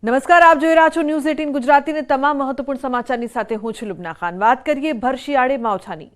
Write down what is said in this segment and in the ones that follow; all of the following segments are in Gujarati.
નમસ્કાર, આપ જોઈ રહ્યા છો ન્યૂઝ 18 ગુજરાતીને તમામ મહત્વપૂર્ણ સમાચારની સાથે હું છું લુબના ખાન। વાત કરીએ ભર શિયાળે માવઠાની।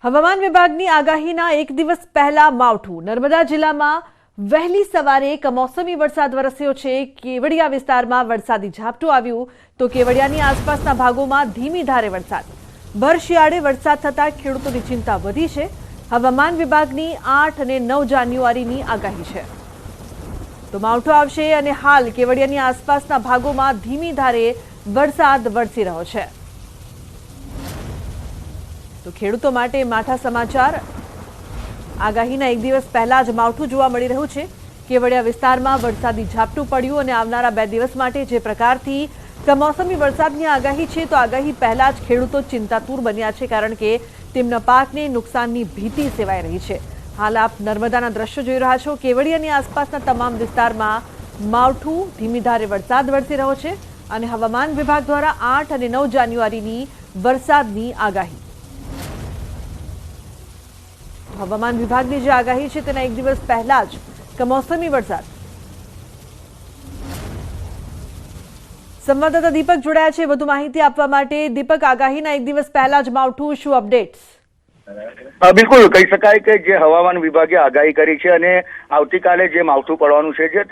હવામાન વિભાગની આગાહીના એક દિવસ પહેલા માવઠું। નર્મદા જિલ્લામાં વહેલી સવારે કમોસમી વરસાદ વરસ્યો છે। કેવડિયા વિસ્તારમાં વરસાદી ઝાપટું આવ્યું તો કેવડિયાની આસપાસના ભાગોમાં ધીમી ધારે વરસાદ। ભર શિયાળે વરસાદ થતા ખેડૂતોની ચિંતા વધી છે। હવામાન વિભાગની 8 અને 9 જાન્યુઆરીની આગાહી છે તો માવઠું આવશે અને હાલ કેવડિયાની આસપાસના ભાગોમાં ધીમી ધારે વરસાદ વરસી રહ્યો છે તો ખેડૂતો માટે માઠા સમાચાર। આગાહીના એક દિવસ પહેલા જ માવઠું જોવા મળી રહ્યું છે। કેવડિયા વિસ્તારમાં વરસાદી ઝાપટું પડ્યું અને આવનારા 2 દિવસ માટે જે પ્રકારથી કમોસમી વરસાદની આગાહી છે તો આગાહી પહેલા જ ખેડૂતો ચિંતાતુર બન્યા છે કારણ કે તેમના પાકને નુકસાનની ભીતિ સેવાઈ રહી છે। હાલ આપ નર્મદાના દ્રશ્યો જોઈ રહ્યા છો। કેવડિયાની આસપાસના તમામ વિસ્તારમાં માવઠું ધીમી ધારે વરસાદ વરસી રહ્યો છે અને હવામાન વિભાગ દ્વારા 8 અને 9 જાન્યુઆરીની વરસાદની આગાહી। હવામાન વિભાગની જે આગાહી છે તેના એક દિવસ પહેલા જ કમોસમી વરસાદ। સંવાદદાતા દીપક જોડાયા છે વધુ માહિતી આપવા માટે। દીપક, આગાહીના એક દિવસ પહેલા જ માવઠું, શું અપડેટ્સ? બિલકુલ કહી શકાય કે જે હવામાન વિભાગે આગાહી કરી છે અને આવતીકાલે જે માવઠું પડવાનું છે જે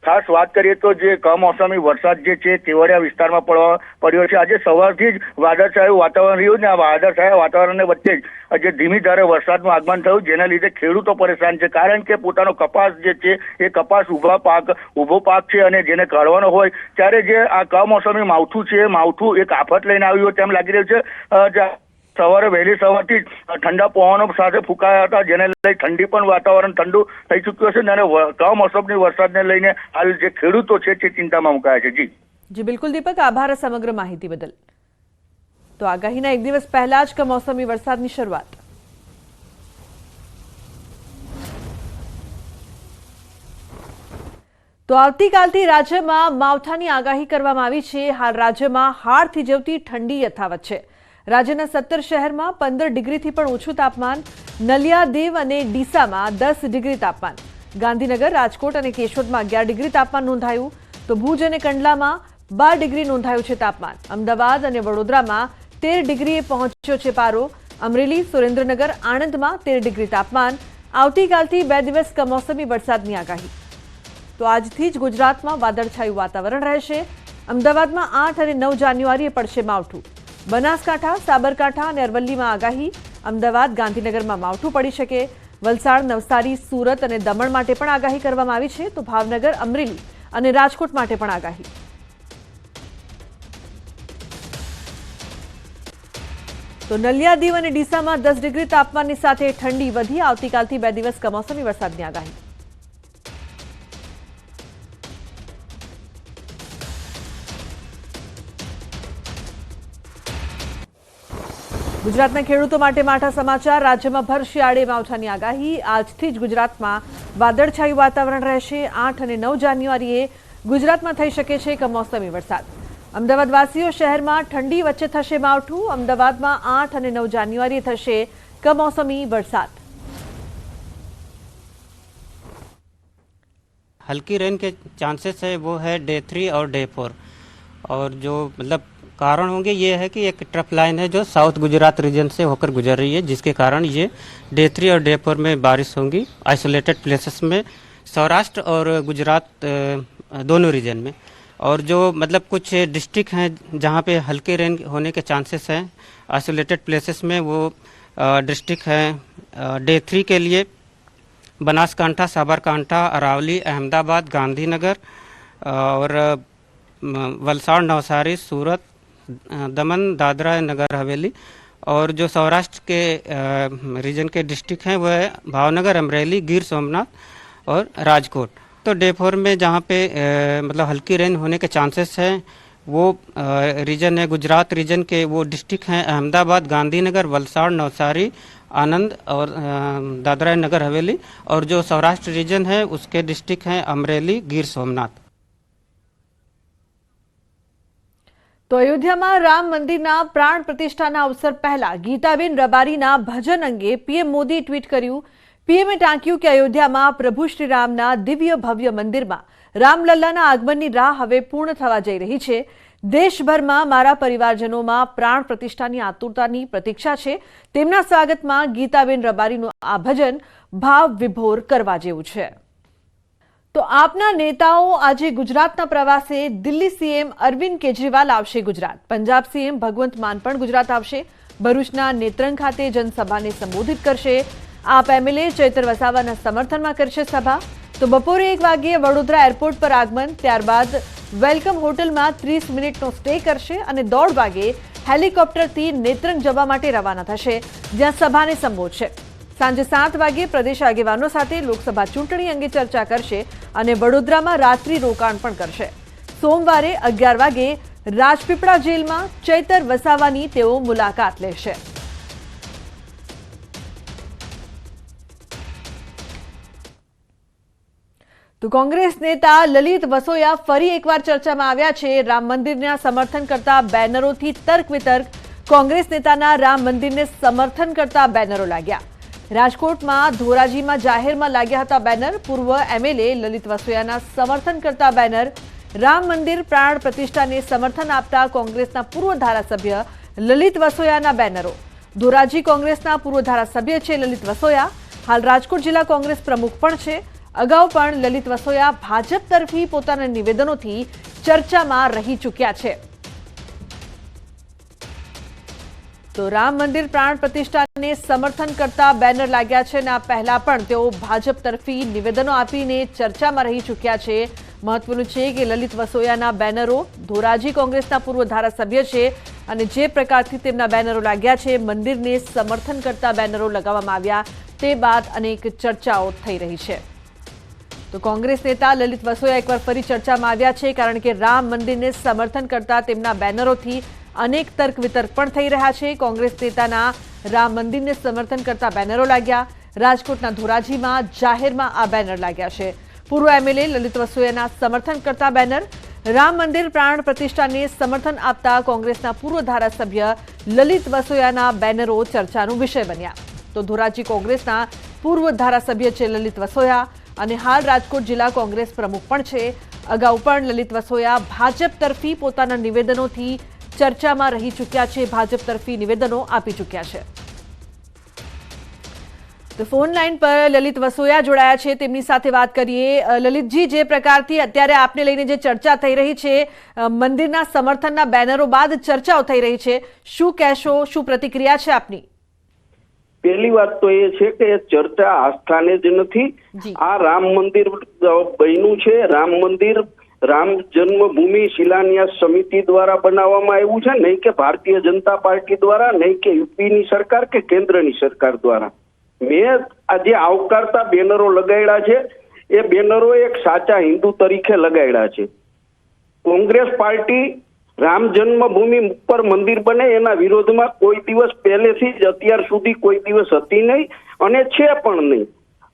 ખાસ વાત કરીએ તો જે કમોસમી વરસાદ જે છે કેવડિયા વિસ્તારમાં પડ્યો છે। આજે સવારથી જ વાદળછાયું વાતાવરણ રહ્યું ને આ વાદળછાયા વાતાવરણની વચ્ચે જ જે ધીમી ધારે વરસાદનું આગમન થયું જેના લીધે ખેડૂતો પરેશાન છે કારણ કે પોતાનો કપાસ જે છે એ કપાસ ઉભો પાક છે અને જેને કાઢવાનો હોય ત્યારે જે આ કમોસમી માવઠું છે માવઠું એક આફત લઈને આવ્યું હોય તેમ લાગી રહ્યું છે। સવારે વહેલી સવારથી ઠંડા પવનો સાથે ફૂંકાયા હતા જેને લઈ ઠંડી પણ વાતાવરણ ઠંડુ થઈ ચૂક્યું છે અને કમોસમી વરસાદને લઈને હાલ જે ખેડૂતો છે તે ચિંતામાં મુકાયા છે। જી બિલકુલ દીપક, આભાર સમગ્ર માહિતી બદલ। તો આગાહીના એક દિવસ પહેલા જ કમોસમી વરસાદની શરૂઆત। તો આવતીકાલથી રાજ્યમાં માવઠાની આગાહી કરવામાં આવી છે। હાલ રાજ્યમાં હાડ થીજવતી ઠંડી યથાવત છે। રાજ્યના 17 શહેરમાં 15 ડિગ્રીથી પણ ઓછું તાપમાન। નલિયા, દેવ અને ડીસામાં 10 ડિગ્રી તાપમાન। ગાંધીનગર, રાજકોટ અને કેશોદમાં 11 ડિગ્રી તાપમાન નોંધાયું તો ભુજ અને કંડલામાં 12 ડિગ્રી નોંધાયું છે તાપમાન। અમદાવાદ અને વડોદરામાં 13 ડિગ્રીએ પહોંચ્યો છે પારો। અમરેલી, સુરેન્દ્રનગર, આણંદમાં 13 ડિગ્રી તાપમાન। આવતીકાલથી 2 દિવસ કમોસમી વરસાદની આગાહી। તો આજથી જ ગુજરાતમાં વાદળછાયું વાતાવરણ રહેશે। અમદાવાદમાં 8 અને 9 જાન્યુઆરીએ પડશે માવઠું। બનાસકાંઠા, સાબરકાંઠા અને અરવલ્લીમાં આગાહી। અમદાવાદ, ગાંધીનગરમાં માવઠું પડી શકે। વલસાડ, નવસારી, સુરત અને દમણ માટે પણ આગાહી કરવામાં આવી છે તો ભાવનગર, અમરેલી અને રાજકોટ માટે પણ આગાહી। તો નલિયા, દીવ અને ડીસામાં 10 ડિગ્રી તાપમાનની સાથે ઠંડી વધી। આવતીકાલથી 2 દિવસ કમોસમી વરસાદની આગાહી। ગુજરાતના ખેડૂતો માટે માઠા સમાચાર। રાજ્યમાં ભર શિયાળે માવઠાની આગાહી। આજથી જ ગુજરાતમાં વાદળછાયું વાતાવરણ રહેશે। 8 અને 9 જાન્યુઆરીએ ગુજરાતમાં થઈ શકે છે કમોસમી વરસાદ। અમદાવાદવાસીઓ શહેરમાં ઠંડી વચ્ચે થશે માવઠું। અમદાવાદમાં 8 અને 9 જાન્યુઆરીએ થશે કમોસમી વરસાદ। हल्की रेन के चांसेस है वो है डे 3 और डे 4 और जो मतलब कारण होंगे ये है कि एक ट्रफ लाइन है जो साउथ गुजरात रीजन से होकर गुजर रही है जिसके कारण ये डे 3 और डे 4 में बारिश होंगी आइसोलेटेड प्लेसेस में सौराष्ट्र और गुजरात दोनों रीजन में। और जो मतलब कुछ डिस्ट्रिक्ट हैं जहाँ पे हल्के रेन होने के चांसेस हैं आइसोलेटेड प्लेसेस में वो डिस्ट्रिक्ट हैं डे 3 के लिए बनासकांठा, साबरकांठा, अरावली, अहमदाबाद, गांधीनगर और वलसाड़, नवसारी, सूरत, दमन, दादरा नगर हवेली। और जो सौराष्ट्र के रीजन के डिस्ट्रिक्ट हैं वो है भावनगर, अमरेली, गिर सोमनाथ और राजकोट। तो डे 4 में जहाँ पे मतलब हल्की रेन होने के चांसेस हैं वो रीजन है गुजरात रीजन के वो डिस्ट्रिक्ट हैं अहमदाबाद, गांधीनगर, वलसाड़, नवसारी, आनंद और दादरा नगर हवेली। और जो सौराष्ट्र रीजन है उसके डिस्ट्रिक्ट हैं अमरेली, गिर सोमनाथ। તો અયોધ્યામાં રામ મંદિરના પ્રાણ પ્રતિષ્ઠાના અવસર પહેલા ગીતાબેન રબારીના ભજન અંગે પીએમ મોદીએ ટ્વીટ કર્યું. પીએમએ ટાંક્યું કે અયોધ્યામાં પ્રભુ શ્રીરામના દિવ્ય ભવ્ય મંદિરમાં રામલલ્લાના આગમનની રાહ હવે પૂર્ણ થવા જઈ રહી છે. દેશભરમાં મારા પરિવારજનોમાં પ્રાણ પ્રતિષ્ઠાની આતુરતાની પ્રતીક્ષા છે. તેમના સ્વાગતમાં ગીતાબેન રબારીનું આ ભજન ભાવ વિભોર કરવા જેવું છે. તો આપના નેતાઓ આજે ગુજરાતના પ્રવાસે દિલ્હી સીએમ અરવિંદ કેજરીવાલ આવશે ગુજરાત. પંજાબ સીએમ ભગવંત માન પણ ગુજરાત આવશે. ભરૂચના નેત્રંગ ખાતે જનસભાને સંબોધિત કરશે. આપ એમએલએ ચૈતર વસાવાના સમર્થનમાં કરશે સભા. તો બપોરે 1 વાગ્યે વડોદરા એરપોર્ટ પર આગમન, ત્યારબાદ વેલકમ હોટલમાં 30 મિનિટનો સ્ટે કરશે અને 1:30 વાગે હેલિકોપ્ટરથી નેત્રંગ જવા માટે રવાના થશે, જ્યાં સભાને સંબોધશે. સાંજે 7 વાગે પ્રદેશ આગેવાનો સાથે લોકસભા ચૂંટણી અંગે ચર્ચા કરશે અને વડોદરામાં રાત્રિ રોકાણ પણ કરશે. સોમવારે 11 વાગે રાજપીપળા જેલમાં ચૈતર વસાવાની તેઓ મુલાકાત લેશે. તો કોંગ્રેસ નેતા લલિત વસોયા ફરી એકવાર ચર્ચામાં આવ્યા છે. રામ મંદિરના સમર્થન કરતા બેનરોથી તર્ક વિતર્ક. કોંગ્રેસ નેતાના રામ મંદિરને સમર્થન કરતા બેનરો લાગ્યા. રાજકોટમાં ધોરાજીમાં જાહેરમાં લાગ્યા હતા બેનર. પૂર્વ એમએલએ લલિત વસોયાના સમર્થન કરતા બેનર. રામ મંદિર પ્રાણ પ્રતિષ્ઠાને સમર્થન આપતા કોંગ્રેસના પૂર્વ ધારાસભ્ય લલિત વસોયાના બેનરો. ધોરાજી કોંગ્રેસના પૂર્વ ધારાસભ્ય છે લલિત વસોયા. હાલ રાજકોટ જિલ્લા કોંગ્રેસ પ્રમુખ પણ છે. અગાઉ પણ લલિત વસોયા ભાજપ તરફી પોતાના નિવેદનોથી ચર્ચામાં રહી ચૂક્યા છે. તો રામ મંદિર પ્રાણ પ્રતિષ્ઠાને સમર્થન કરતા બેનર લાગ્યા છે અને આ પહેલા પણ તેઓ ભાજપ તરફી નિવેદનો આપીને ચર્ચામાં રહી ચૂક્યા છે. મહત્વનું છે કે લલિત વસોયાના બેનરો ધોરાજી કોંગ્રેસના પૂર્વ ધારાસભ્ય છે અને જે પ્રકારથી તેમના બેનરો લાગ્યા છે, મંદિરને સમર્થન કરતા બેનરો લગાવવામાં આવ્યા તે બાદ અનેક ચર્ચાઓ થઈ રહી છે. તો કોંગ્રેસ નેતા લલિત વસોયા એકવાર ફરી ચર્ચામાં આવ્યા છે, કારણ કે રામ મંદિરને સમર્થન કરતા તેમના બેનરોથી અનેક તર્ક વિતર્ક પણ થઈ રહ્યા છે. કોંગ્રેસ નેતાના રામ મંદિરને સમર્થન કરતા બેનરો લાગ્યા. રાજકોટના ધોરાજીમાં જાહેરમાં આ બેનર લાગ્યા છે. પૂર્વ એમએલએ લલિત વસોયાના સમર્થન કરતા બેનર. રામ મંદિર પ્રાણ પ્રતિષ્ઠાને સમર્થન આપતા કોંગ્રેસના પૂર્વ ધારાસભ્ય લલિત વસોયાના બેનરો ચર્ચાનો વિષય બન્યા. તો ધોરાજી કોંગ્રેસના પૂર્વ ધારાસભ્ય છે લલિત વસોયા અને હાલ રાજકોટ જિલ્લા કોંગ્રેસ પ્રમુખ પણ છે. અગાઉ પણ લલિત વસોયા ભાજપ તરફી પોતાના નિવેદનોથી ચર્ચામાં રહી ચૂક્યા છે. ભાજપ તરફી નિવેદનો આપી ચૂક્યા છે. તો ફોન લાઈન પર લલિત વસોયા જોડાયા છે, તેમની સાથે વાત કરીએ. લલિતજી, જે પ્રકારથી અત્યારે આપને લઈને જે ચર્ચા થઈ રહી છે, મંદિરના સમર્થનના બેનરો બાદ ચર્ચાઓ થઈ રહી છે, શું કહેશો? શું પ્રતિક્રિયા છે આપની? પહેલી વાત તો એ છે કે ચર્ચા આસ્થાને જ નથી. આ રામ મંદિર બન્યું છે. રામ મંદિર રામ જન્મભૂમિ શિલાન્યાસ સમિતિ દ્વારા બનાવવામાં આવ્યું છે, નહીં કે ભારતીય જનતા પાર્ટી દ્વારા, નહીં કે યુપીની સરકાર કે કેન્દ્રની સરકાર દ્વારા. મેં આજે આવકારતા બેનરો લગાડ્યા છે. એ બેનરો એક સાચા હિન્દુ તરીકે લગાડ્યા છે. કોંગ્રેસ પાર્ટી રામ જન્મભૂમિ ઉપર મંદિર બને એના વિરોધમાં કોઈ દિવસ પહેલેથી જ અત્યાર સુધી કોઈ દિવસ હતી નહીં અને છે પણ નહીં.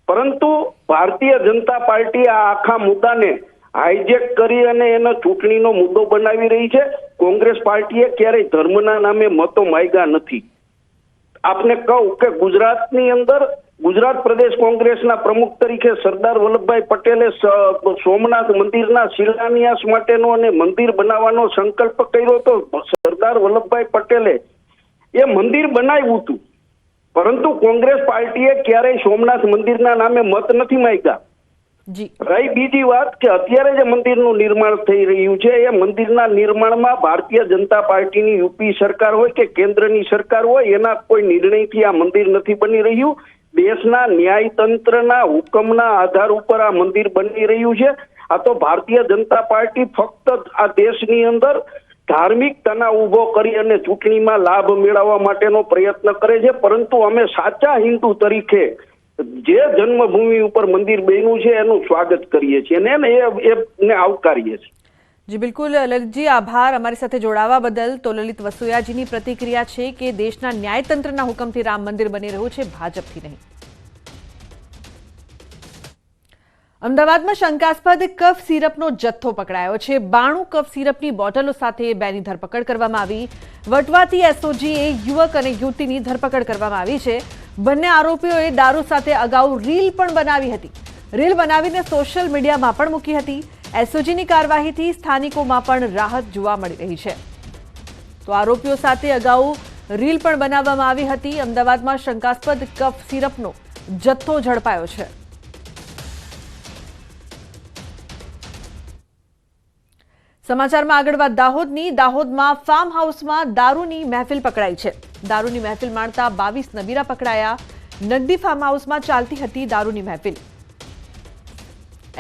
પરંતુ ભારતીય જનતા પાર્ટી આ આખા મુદ્દાને હાઈજેક કરી અને એનો ચૂંટણીનો મુદ્દો બનાવી રહી છે. કોંગ્રેસ પાર્ટીએ ક્યારેય ધર્મના નામે મતો માંગ્યા નથી. આપને કહું કે ગુજરાતની અંદર ગુજરાત પ્રદેશ કોંગ્રેસના પ્રમુખ તરીકે સરદાર વલ્લભભાઈ પટેલે સોમનાથ મંદિરના શિલાન્યાસ માટેનો અને મંદિર બનાવવાનો સંકલ્પ કર્યો હતો. સરદાર વલ્લભભાઈ પટેલે એ મંદિર બનાવ્યું હતું, પરંતુ કોંગ્રેસ પાર્ટીએ ક્યારેય સોમનાથ મંદિરના નામે મત નથી માંગ્યા. રહી બીજી વાત કે અત્યારે જે મંદિરનું નિર્માણ થઈ રહ્યું છે, એ મંદિરના નિર્માણમાં ભારતીય જનતા પાર્ટીની યુપી સરકાર હોય કે કેન્દ્રની સરકાર હોય, એના કોઈ નિર્ણયથી આ મંદિર નથી બની રહ્યું. દેશના ન્યાયતંત્રના હુકમના આધાર ઉપર આ મંદિર બની રહ્યું છે. આ તો ભારતીય જનતા પાર્ટી ફક્ત આ દેશની અંદર ધાર્મિક તણાવ ઉભો કરી અને ચૂંટણીમાં લાભ મેળવવા માટેનો પ્રયત્ન કરે છે. પરંતુ અમે સાચા હિન્દુ તરીકે જે જન્મભૂમિ ઉપર મંદિર બન્યું છે એનું સ્વાગત કરીએ છીએ અને એને આવકારીએ છીએ. જી બિલકુલ લલિતજી, આભાર અમારી સાથે જોડાવા બદલ. તો લલિત વસોયાજીની પ્રતિક્રિયા છે કે દેશના ન્યાયતંત્રના હુકમથી રામ મંદિર બની રહ્યું છે, ભાજપથી નહીં. અમદાવાદમાં શંકાસ્પદ કફ સિરપનો જથ્થો પકડાયો છે। 92 કફ સિરપની બોટલો સાથે બેની ધરપકડ કરવામાં આવી। વટવાથી એસઓજીએ યુવક અને યુવતીની ધરપકડ કરવામાં આવી છે। બંને આરોપીઓએ દારૂ સાથે અગાઉ રીલ પણ બનાવી હતી। રીલ બનાવીને સોશિયલ મીડિયામાં પણ મૂકી હતી। એસઓજીની કાર્યવાહીથી સ્થાનિકોમાં પણ રાહત જોવા મળી રહી છે। તો આરોપીઓ સાથે અગાઉ રીલ પણ બનાવવામાં આવી હતી। અમદાવાદમાં શંકાસ્પદ કફ સિરપનો જથ્થો ઝડપાયો છે। સમાચારમાં આગળ વાત દાહોદમાં ફાર્મ હાઉસમાં દારૂની મહેફિલ પકડાઈ છે। દારૂની મહેફિલ માણતા 22 નબીરા પકડાયા। નગદી ફાર્મ હાઉસમાં ચાલતી હતી દારૂની મહેફિલ।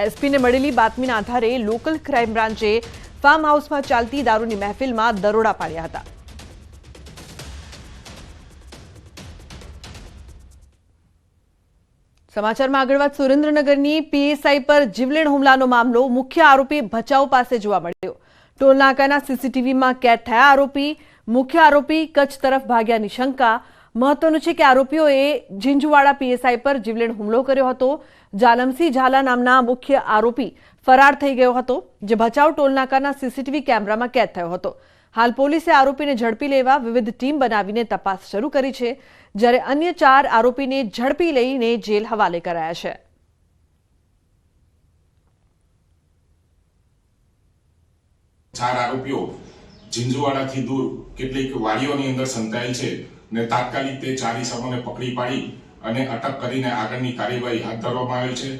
એસપીને મળેલી બાતમીના આધારે લોકલ ક્રાઇમ બ્રાન્ચે ફાર્મ હાઉસમાં ચાલતી દારૂની મહેફિલમાં દરોડા પાડ્યા હતા। સમાચારમાં આગળ વાત સુરેન્દ્રનગરની પીએસઆઈ પર જીવલેણ હુમલાનો મામલો। મુખ્ય આરોપી ભચાઉ પાસે જોવા મળ્યો। ટોલનાકાના સીસીટીવીમાં કેદ થયા આરોપી। મુખ્ય આરોપી કચ્છ તરફ ભાગ્યાની શંકા। મહત્વનું છે કે આરોપીઓએ ઝીંઝુવાડા પીએસઆઈ પર જીવલેણ હુમલો કર્યો હતો। જાલમસિંહ ઝાલા નામના મુખ્ય આરોપી ફરાર થઈ ગયો હતો, જે ભચાઉ ટોલનાકાના સીસીટીવી કેમેરામાં કેદ થયો હતો। હાલ પોલીસે આરોપીને ઝડપી લેવા વિવિધ ટીમ બનાવીને તપાસ શરૂ કરી છે, જ્યારે અન્ય 4 આરોપીને ઝડપી લઈને જેલ હવાલે કરાયા છે। ચાર આરોપીઓ ઝીંઝુવાડાથી દૂર કેટલીક વાડીઓની અંદર સંતાયેલ છે ને તાત્કાલિક તે 4 ઇસમોને પકડી પાડી અને અટક કરીને આગળની કાર્યવાહી હાથ ધરવામાં આવેલ છે।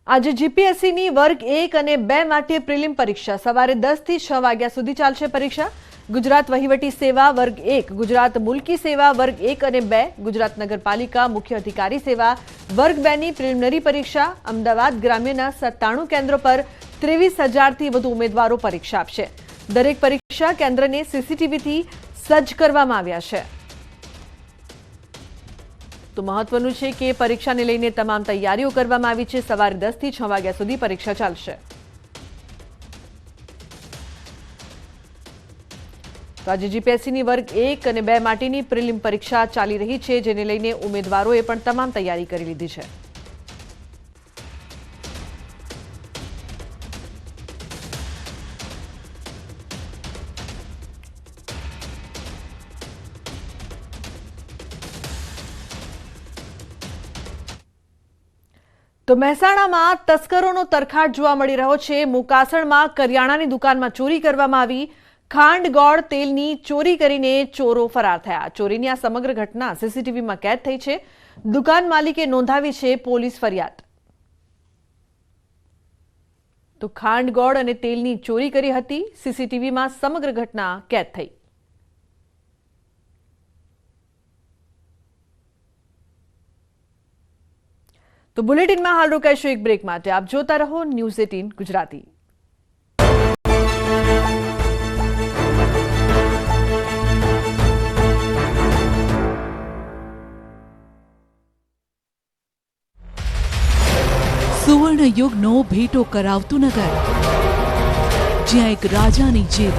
આજે જીપીએસસીની વર્ગ 1 અને 2 માટે પ્રિલિમ પરીક્ષા સવારે 10 થી 6 વાગ્યા સુધી ચાલશે। પરીક્ષા ગુજરાત વહીવટી સેવા વર્ગ 1, ગુજરાત મુલ્કી સેવા વર્ગ 1 અને 2, ગુજરાત નગરપાલિકા મુખ્ય અધિકારી સેવા વર્ગ 2 ની પ્રિલિમિનરી પરીક્ષા। અમદાવાદ ગ્રામ્યના 97 કેન્દ્રો પર 23,000 થી વધુ ઉમેદવારો પરીક્ષા આપશે। દરેક પરીક્ષા કેન્દ્રને સીસીટીવીથી સજ્જ કરવામાં આવ્યા છે। તો મહત્વનું છે કે પરીક્ષાને લઈને તમામ તૈયારીઓ કરવામાં આવી છે। સવારે 10 થી 6 વાગ્યા સુધી પરીક્ષા ચાલશે। તો આજે જીપીએસસીની વર્ગ 1 અને 2 માટેની પ્રિલિમ પરીક્ષા ચાલી રહી છે, જેને લઈને ઉમેદવારોએ પણ તમામ તૈયારી કરી લીધી છે। તો મહેસાણામાં તસ્કરોનો તરખાટ જોવા મળી રહ્યો છે। મુકાસણમાં કરિયાણાની દુકાનમાં ચોરી કરવામાં આવી। ખાંડ ગોળ તેલની ચોરી કરીને ચોરો ફરાર થયા। ચોરીની આ સમગ્ર ઘટના સીસીટીવીમાં કેદ થઈ છે। દુકાન માલિકે નોંધાવી છે પોલીસ ફરિયાદ। તો ખાંડ ગોળ અને તેલની ચોરી કરી હતી। સીસીટીવીમાં સમગ્ર ઘટના કેદ થઈ। તો બુલેટિનમાં હાલ રોકાઈશું એક બ્રેક માટે। આપ જોતા રહો ન્યૂઝ 18 ગુજરાતી। સુવર્ણ યુગનો ભેટો કરાવતું નગર, જ્યાં એક રાજાની જીદ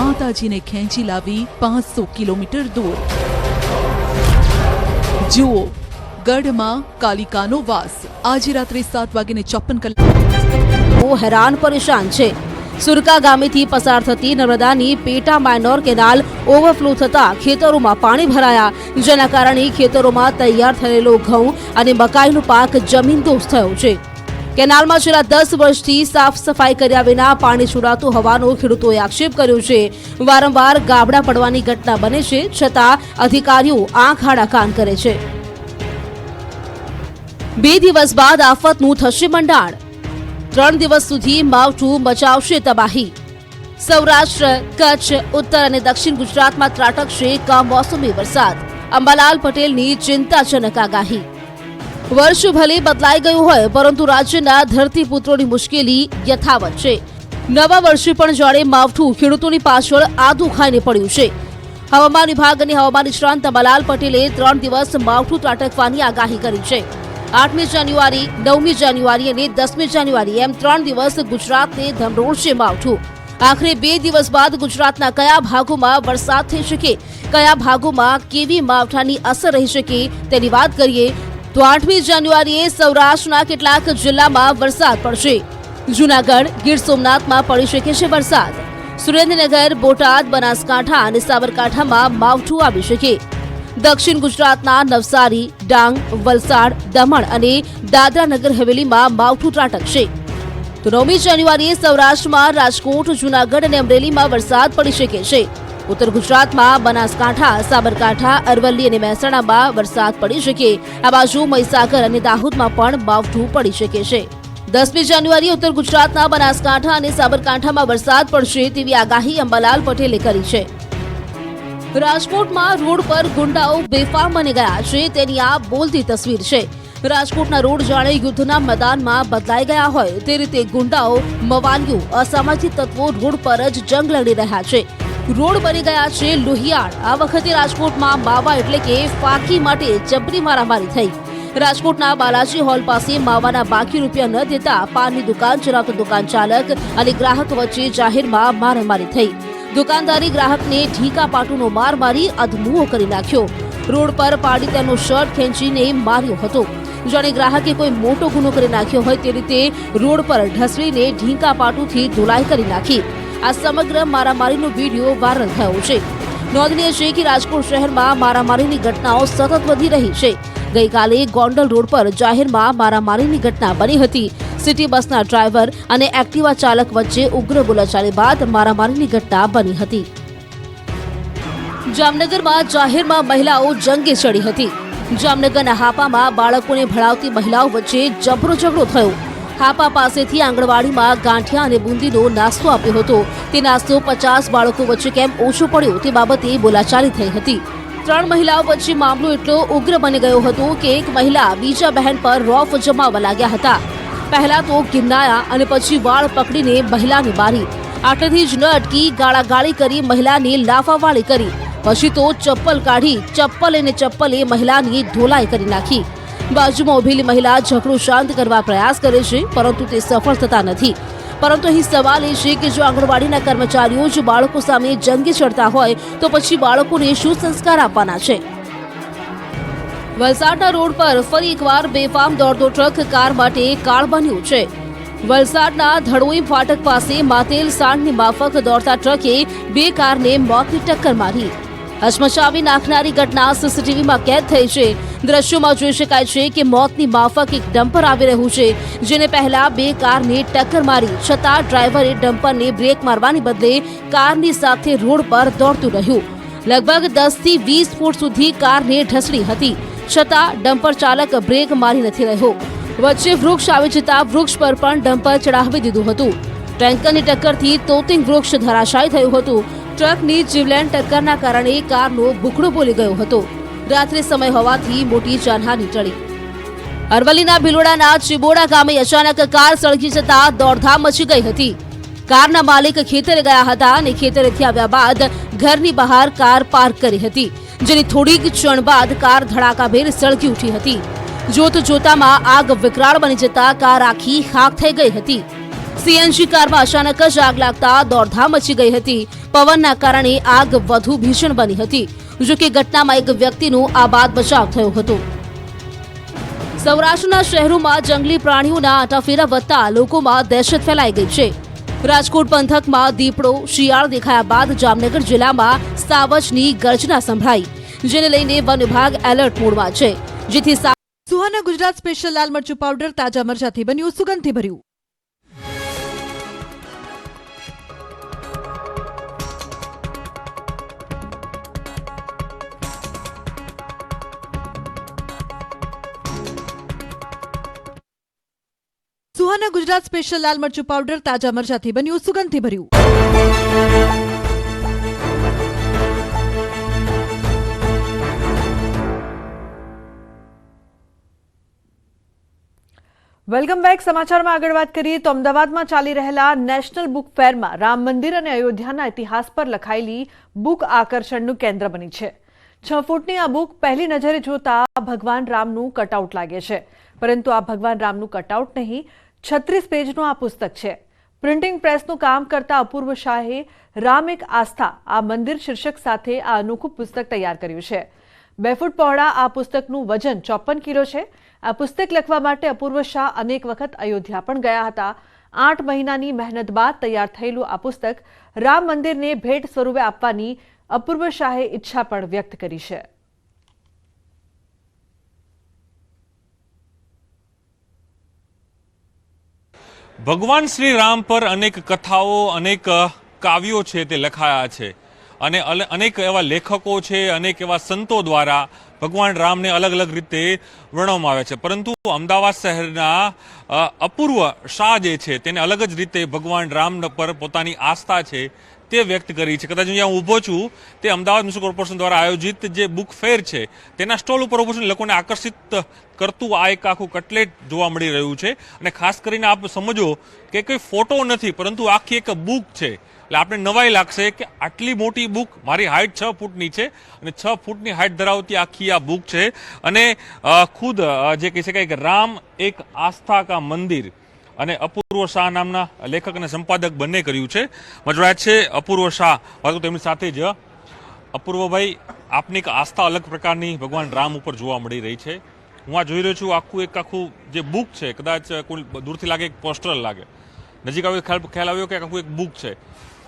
માતાજીને ખેંચી લાવી 500 કિલોમીટર દૂર। જુઓ ગઢમાં કાલિકાનો વાસ। આજે રાત્રે 7:54 हैरान परेशान छे। सुरका गामेथी पसार थती नर्मदानी पेटा माइनोर केनाल ओवरफ्लो थता खेतरों पाणी भराया, जेना कारणे खेतरों तैयार थयेलो घऊं अने मकाईनो पाक जमीनदोस्त थयो छे। केनालमां छेल्ला 10 वर्षथी साफ सफाई कर्या विना पाणी छोडाતું હોવાનો ખેડૂતોએ આક્ષેપ કર્યો છે। વારંવાર ગાબડા પડવાની ઘટના બને છે, છતાં અધિકારીઓ આંખ આડા કાન કરે છે। 2 દિવસ બાદ આફતનું થશે મંડાણ। 3 દિવસ સુધી માવઠું મચાવશે તબાહી। સૌરાષ્ટ્ર, કચ્છ, ઉત્તર અને દક્ષિણ ગુજરાતમાં ત્રાટકશે કમોસમી વરસાદ। અંબાલાલ પટેલની ચિંતાજનક આગાહી। વર્ષ ભલે બદલાઈ ગયું હોય, પરંતુ રાજ્યના ધરતીપુત્રોની મુશ્કેલી યથાવત છે। નવા વર્ષે પણ જાણે માવઠું ખેડૂતોની પાછળ આદુ ખાઈને પડ્યું છે। હવામાન વિભાગ અને હવામાન નિષ્ણાંત અંબાલાલ પટેલે 3 દિવસ માવઠું ત્રાટકવાની આગાહી કરી છે। 8મી જાન્યુઆરી, 9મી જાન્યુઆરી અને 10મી જાન્યુઆરી એમ 3 દિવસ ગુજરાતને ધમરોળશે માવઠું। આખરે 2 દિવસ બાદ ગુજરાતના કયા ભાગોમાં વરસાદ થઈ શકે, કયા ભાગોમાં કેવી માવઠાની અસર રહી શકે તેની વાત કરીએ તો 8મી જાન્યુઆરીએ સૌરાષ્ટ્રના કેટલાક જિલ્લામાં વરસાદ પડશે. જૂનાગઢ, ગીર સોમનાથમાં પડી શકે છે વરસાદ. સુરેન્દ્રનગર, બોટાદ, બનાસકાંઠા અને સાબરકાંઠામાં માવઠું આવી શકે. દક્ષિણ ગુજરાતના નવસારી, ડાંગ, વલસાડ, દમણ અને દાદરા નગર હવેલીમાં માવઠું ત્રાટકશે. તો 9મી જાન્યુઆરીએ સૌરાષ્ટ્રમાં રાજકોટ, જૂનાગઢ અને અમરેલીમાં વરસાદ પડી શકે છે. ઉત્તર ગુજરાતમાં બનાસકાંઠા, સાબરકાંઠા, અરવલ્લી અને મહેસાણામાં વરસાદ પડી શકે. આ બાજુ મહીસાગર અને દાહોદમાં પણ માવઠું પડી શકે છે. 10મી જાન્યુઆરીએ ઉત્તર ગુજરાતના બનાસકાંઠા અને સાબરકાંઠામાં વરસાદ પડશે તેવી આગાહી અંબાલાલ પટેલે કરી છે. રાજકોટમાં રોડ પર ગુંડાઓ બેફામ બની ગયા છે તેની આ બોલતી તસવીર છે. રાજકોટના રોડ જાણે યુદ્ધના મેદાનમાં બદલાઈ ગયા હોય તે રીતે ગુંડાઓ, મવાલીઓ, અસામાજિક તત્વો રોડ પર જ જંગ લડી રહ્યા છે. રોડ બની ગયા છે લોહિયાળ. આ વખતે રાજકોટમાં માવા એટલે કે ફાંકી માટે જબરી મારામારી થઈ. રાજકોટના બાલાજી હોલ પાસે માવાના બાકી રૂપિયા ન દેતા પાનની દુકાન ચલાવતો દુકાન ચાલક અને ગ્રાહક વચ્ચે જાહેરમાં મારામારી થઈ. દુકાનદારી ગ્રાહકને ઢીકા પાટુનો માર મારી અધમુઓ કરી નાખ્યો. રોડ પર પાડી તેનો શર્ટ ખેંચીને માર્યો હતો. જાણે ગ્રાહકે કોઈ મોટો ગુનો કરી નાખ્યો હોય તે રીતે રોડ પર ઢસડીને ઢીંકા પાટુથી ધોલાઈ કરી નાખી. આ સમગ્ર મારામારીનો વિડીયો વાયરલ થયો છે. નોંધનીય છે કે રાજકોટ શહેરમાં મારામારીની ઘટનાઓ સતત વધી રહી છે. ગઈકાલે ગોંડલ રોડ પર જાહેરમાં મારામારીની ઘટના બની હતી. સિટી બસના ડ્રાઈવર અને એક્ટિવા ચાલક વચ્ચે ઉગ્ર બોલાચાલી બાદ મારામારીની ઘટના બની હતી. જામનગરમાં જાહેરમાં મહિલાઓ જંગે ચડી હતી. જામનગરના હાપામાં બાળકોને ભણાવતી મહિલાઓ વચ્ચે જબરો ઝઘડો થયો. હાપા પાસેથી આંગણવાડીમાં ગાંઠિયા અને બુંદીનો નાસ્તો આપ્યો હતો. તે નાસ્તો 50 બાળકો વચ્ચે કેમ ઓછો પડ્યો તે બાબતે બોલાચાલી થઈ હતી. 3 મહિલાઓ વચ્ચે મામલો એટલો ઉગ્ર બની ગયો હતો કે એક મહિલા બીજા બહેન પર રોફ જમાવવા લાગ્યા હતા. પહેલા તો ગિરનાયા અને પછી વાળ પકડીને મહિલાને મારી. આટલેથી જ ન અટકી ગાળાગાળી કરી મહિલાને લાફાવાળી કરી. પછી તો ચપ્પલ કાઢી ચપ્પલે મહિલાની ધોલાઈ કરી નાખી. બાજુમાં ઉભેલી મહિલા ઝઘડો શાંત કરવા પ્રયાસ કરે છે પરંતુ તે સફળ થતા નથી. પરંતુ અહીં સવાલ એ છે કે જો આંગણવાડીના કર્મચારીઓ જ બાળકો સામે જંગે ચડતા હોય તો પછી બાળકોને શું સંસ્કાર આપવાના છે? વલસાડના રોડ પર ફરી એકવાર બેફામ દોડતો ટ્રક કાર માટે કાળ બન્યું છે. વલસાડના ધડોઈ ફાટક પાસે માતેલ સાંઢની માફક દોડતા ટ્રકે 2 કારને મોતની ટક્કર મારી. હચમચાવી નાખનારી ઘટના સીસીટીવીમાં કેદ થઈ છે. દ્રશ્યોમાં જોઈ શકાય છે કે મોતની માફક એક ડમ્પર આવી રહ્યું છે જેને પહેલા 2 કારને ટક્કર મારી છતાં ડ્રાઈવરે ડમ્પરને બ્રેક મારવાની બદલે કારની સાથે રોડ પર દોડતું રહ્યું. લગભગ 10 થી 20 ફૂટ સુધી કારને ઢસડી હતી છતાં ડમ્પર ચાલક બ્રેક મારી નથી રહ્યો. વચ્ચે વૃક્ષ આવી જતા વૃક્ષ પર પણ ડમ્પર ચડાવી દીધું હતું. ટેન્કરની ટક્કરથી તોતિંગ વૃક્ષ ધરાશાયી થયું હતું. ટ્રકની જીવલેણ ટક્કરના કારણે કારનો ભૂખડો બોલી ગયો હતો. રાત્રે સમય હોવાથી મોટી જાનહાની ટળી. અરવલ્લીના ભિલોડાના ચિબોડા ગામે અચાનક કાર સળગી જતા દોડધામ મચી ગઈ હતી. કારના માલિક ખેતરે ગયા હતા અને ખેતરેથી આવ્યા બાદ ઘરની બહાર કાર પાર્ક કરી હતી જેની થોડીક ક્ષણ બાદ કાર ધડાકાભેર સળગી ઉઠી હતી. જોત જોતામાં આગ વિકરાળ બની જતા કાર આખી ખાખ થઈ ગઈ હતી. સીએનજી કારમાં અચાનક જ આગ લાગતા દોડધામ મચી ગઈ હતી. પવનના કારણે આગ વધુ ભીષણ બની હતી. જો કે ઘટનામાં એક વ્યક્તિનો આબાદ બચાવ થયો હતો. સૌરાષ્ટ્રના શહેરોમાં જંગલી પ્રાણીઓના આટાફેરા વધતા લોકોમાં દહેશત ફેલાઈ ગઈ છે. રાજકોટ પંથકમાં દીપડો, શિયાળ દેખાયા બાદ જામનગર જિલ્લામાં સાવજની ગર્જના સંભળાઈ જેને લઈને વન વિભાગ એલર્ટ મોડમાં છે. જેથી સુહાના ગુજરાત સ્પેશિયલ લાલ મરચું પાવડર તાજા મરચાથી બન્યું, સુગંધથી ભર્યું. સુહાના ગુજરાત સ્પેશિયલ લાલ મરચું પાવડર તાજા મરચાથી બન્યું, સુગંધથી ભર્યું. Welcome back. સમાચારમાં આગળ વાત કરીએ તો અમદાવાદમાં ચાલી રહેલા નેશનલ બુક ફેરમાં રામ મંદિર અને અયોધ્યાના ઇતિહાસ પર લખાયેલી બુક આકર્ષણનું કેન્દ્ર બની છે. 6 ફૂટની આ બુક પહેલી નજરે જોતા ભગવાન રામનું કટઆઉટ લાગે છે, પરંતુ આ ભગવાન રામનું કટઆઉટ નહીં, 36 પેજનું આ પુસ્તક છે. પ્રિન્ટિંગ પ્રેસનું કામ કરતા અપૂર્વ શાહે રામ એક આસ્થા આ મંદિર શીર્ષક સાથે આ અનોખું પુસ્તક તૈયાર કર્યું છે. 2 ફૂટ પહોળા આ પુસ્તકનું વજન 54 કિલો છે. આ પુસ્તક લખવા માટે અપૂર્વ શાહ અનેક વખત અયોધ્યા પણ ગયા હતા. 8 મહિનાની મહેનત બાદ તૈયાર થયેલું આ પુસ્તક રામ મંદિરને ભેટ સ્વરૂપે આપવાની અપૂર્વ શાહે ઈચ્છા પણ વ્યક્ત કરી છે. ભગવાન શ્રી રામ પર અનેક કથાઓ, અનેક કાવ્યો છે તે લખાયા છે અને અનેક એવા લેખકો છે, અનેક એવા સંતો દ્વારા ભગવાન રામને અલગ અલગ રીતે વર્ણવવામાં આવે છે. પરંતુ અમદાવાદ શહેરના અપૂર્વ શાહ જે છે તેને અલગ જ રીતે ભગવાન રામ પર પોતાની આસ્થા છે તે વ્યક્ત કરી છે. કદાચ અહીંયા હું ઊભો છું તે અમદાવાદ મ્યુનિસિપલ કોર્પોરેશન દ્વારા આયોજિત જે બુક ફેર છે તેના સ્ટોલ ઉપર ઊભો છું. લોકોને આકર્ષિત કરતું આ એક આખું કટલેટ જોવા મળી રહ્યું છે અને ખાસ કરીને આપ સમજો કે કોઈ ફોટો નથી પરંતુ આખી એક બુક છે. એટલે આપણે નવાઈ લાગશે કે આટલી મોટી બુક, મારી હાઇટ 6 ફૂટની છે અને 6 ફૂટની હાઇટ ધરાવતી આખી આ બુક છે અને ખુદ જે કહી શકાય કે રામ એક આસ્થા કા મંદિર અને અપૂર્વ શાહ નામના લેખક અને સંપાદક બંને કર્યું છે. મજોરાજ છે અપૂર્વ શાહ, પરંતુ તેમની સાથે જ અપૂર્વભાઈ, આપની એક આસ્થા અલગ પ્રકારની ભગવાન રામ ઉપર જોવા મળી રહી છે. હું આ જોઈ રહ્યો છું આખું જે બુક છે, કદાચ કોઈ દૂરથી લાગે એક પોસ્ટર લાગે, નજીક આવ્યો ખ્યાલ આવ્યો કે આખું એક બુક છે.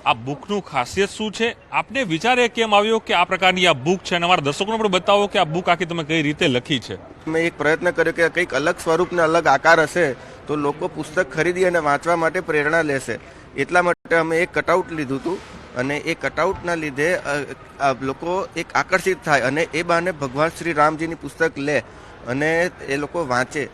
આ બુકનું ખાસિયત શું છે? આપને વિચારે કેમ આવ્યો કે આ પ્રકારની આ બુક છે અને અમારા દર્શકોને પણ બતાવો કે આ બુક આખી તમે કઈ રીતે લખી છે? મેં એક પ્રયત્ન કર્યો કે કંઈક અલગ સ્વરૂપને અલગ આકાર હશે તો લોકો પુસ્તક ખરીદી અને વાંચવા માટે પ્રેરણા લેશે. એટલા માટે અમે એક કટઆઉટ લીધું હતું અને એ કટઆઉટના લીધે લોકો એક આકર્ષિત થાય અને એ બહાને ભગવાન શ્રી રામજીની પુસ્તક લે અને એ લોકો વાંચે.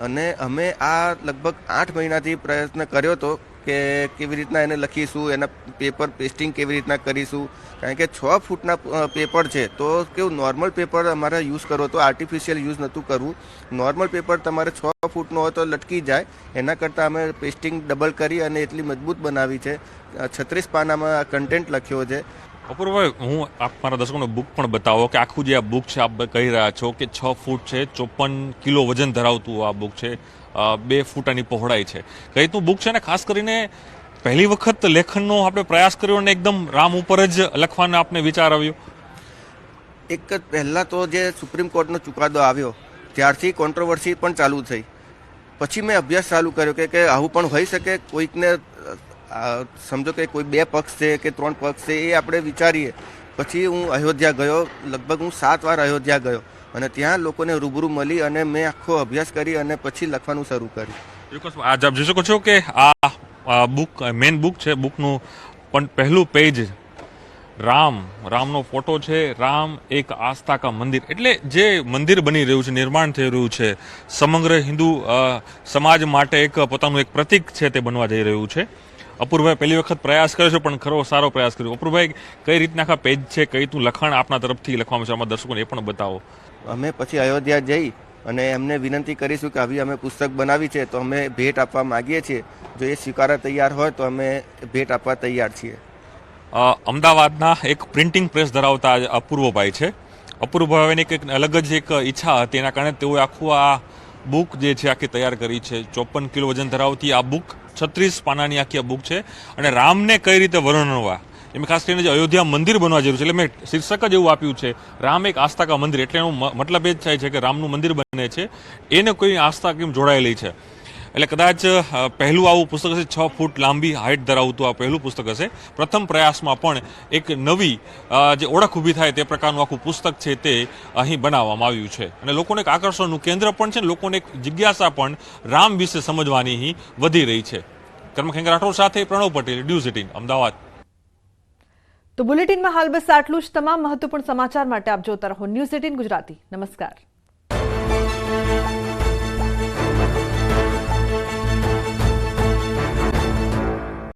અને અમે આ લગભગ 8 મહિનાથી પ્રયત્ન કર્યો હતો કે કેવી રીતના એને લખીશું, એના પેપર પેસ્ટિંગ કેવી રીતના કરીશું. કારણ કે 6 ફૂટના પેપર છે તો કેવું નોર્મલ પેપર અમારે યુઝ કરવો તો આર્ટિફિશિયલ યુઝ નહોતું કરવું. નોર્મલ પેપર તમારે 6 ફૂટનો હોય તો લટકી જાય. એના કરતાં અમે પેસ્ટિંગ ડબલ કરી અને એટલી મજબૂત બનાવી છે. 36 પાનામાં કન્ટેન્ટ લખ્યો છે. અપૂર્વભાઈ, હું આપ મારા દર્શકોને બુક પણ બતાવો કે આખું જે આ બુક છે આપ કહી રહ્યા છો કે 6 ફૂટ છે, 54 કિલો વજન ધરાવતું આ બુક છે, 2 ફૂટની પહોળાઈ છે. કઈ રીતનું બુક છે ને ખાસ કરીને પહેલી વખત લેખનનો આપણે પ્રયાસ કર્યો અને એકદમ રામ ઉપર જ લખવાનો આપને વિચાર આવ્યો? એક જ પહેલાં તો જે સુપ્રીમ કોર્ટનો ચુકાદો આવ્યો ત્યારથી કોન્ટ્રોવર્સી પણ ચાલુ થઈ. પછી મેં અભ્યાસ ચાલુ કર્યો કે આવું પણ હોઈ શકે. કોઈકને સમજો કે કોઈ 2 પક્ષ છે કે 3 પક્ષ છે એ આપણે વિચારીએ. પછી હું અયોધ્યા ગયો, લગભગ હું 7 વાર અયોધ્યા ગયો અને ત્યાં લોકોને રૂબરૂ મળી અને મેં આખો અભ્યાસ કરી અને પછી લખવાનું શરૂ કર્યું. આજ આપ જોઈ શકો છો કે આ બુક મેઇન બુક છે. બુકનું પણ પહેલું પેજ રામનો ફોટો છે. રામ એક આસ્થા કા મંદિર, એટલે જે મંદિર બની રહ્યું છે, નિર્માણ થઈ રહ્યું છે, સમગ્ર હિન્દુ સમાજ માટે એક પોતાનું એક પ્રતીક છે તે બનવા જઈ રહ્યું છે. અપૂર્વભાઈ પહેલી વખત પ્રયાસ કર્યો છે પણ ખરો સારો પ્રયાસ કર્યો. અપૂર્વભાઈ, કઈ રીતના આખા પેજ છે, કઈ રીતનું લખાણ આપના તરફથી લખવામાં છે, અમારા દર્શકોને એ પણ બતાવો. અમે પછી અયોધ્યા જઈ અને એમને વિનંતી કરીશું કે આવી અમે પુસ્તક બનાવી છે તો અમે ભેટ આપવા માગીએ છીએ. જો એ સ્વીકારવા તૈયાર હોય તો અમે ભેટ આપવા તૈયાર છીએ. અમદાવાદના એક પ્રિન્ટિંગ પ્રેસ ધરાવતા અપૂર્વભાઈ છે. અપૂર્વભાઈની એક અલગ જ એક ઈચ્છા હતી, એના કારણે તેઓએ આખું આ બુક જે છે આખી તૈયાર કરી છે. 54 કિલો વજન ધરાવતી આ બુક, 36 પાનાની આખી આ બુક છે અને રામને કઈ રીતે વર્ણવવા, એમ ખાસ કરીને જે અયોધ્યા મંદિર બનવા જેવું છે. એટલે મેં શીર્ષક જ એવું આપ્યું છે, રામ એક આસ્થા કા મંદિર. એટલે એનો મતલબ એ જ થાય છે કે રામનું મંદિર બને છે, એને કોઈ આસ્થા કેમ જોડાયેલી છે. એટલે કદાચ પહેલું આવું પુસ્તક હશે, 6 ફૂટ લાંબી હાઇટ ધરાવતું આ પહેલું પુસ્તક હશે. પ્રથમ પ્રયાસમાં પણ એક નવી જે ઓળખ ઊભી થાય તે પ્રકારનું આખું પુસ્તક છે તે અહીં બનાવવામાં આવ્યું છે અને લોકોને એક આકર્ષણનું કેન્દ્ર પણ છે, લોકોને એક જિજ્ઞાસા પણ રામ વિશે સમજવાની અહીં વધી રહી છે. કર્મખેંગર રાઠોડ સાથે પ્રણવ પટેલ, ન્યૂઝ 18 અમદાવાદ. તો બુલેટિનમાં હાલ બસ આટલું જ. તમામ મહત્વપૂર્ણ સમાચાર માટે આપ જોતા રહો ન્યૂઝ 18 ગુજરાતી. નમસ્કાર.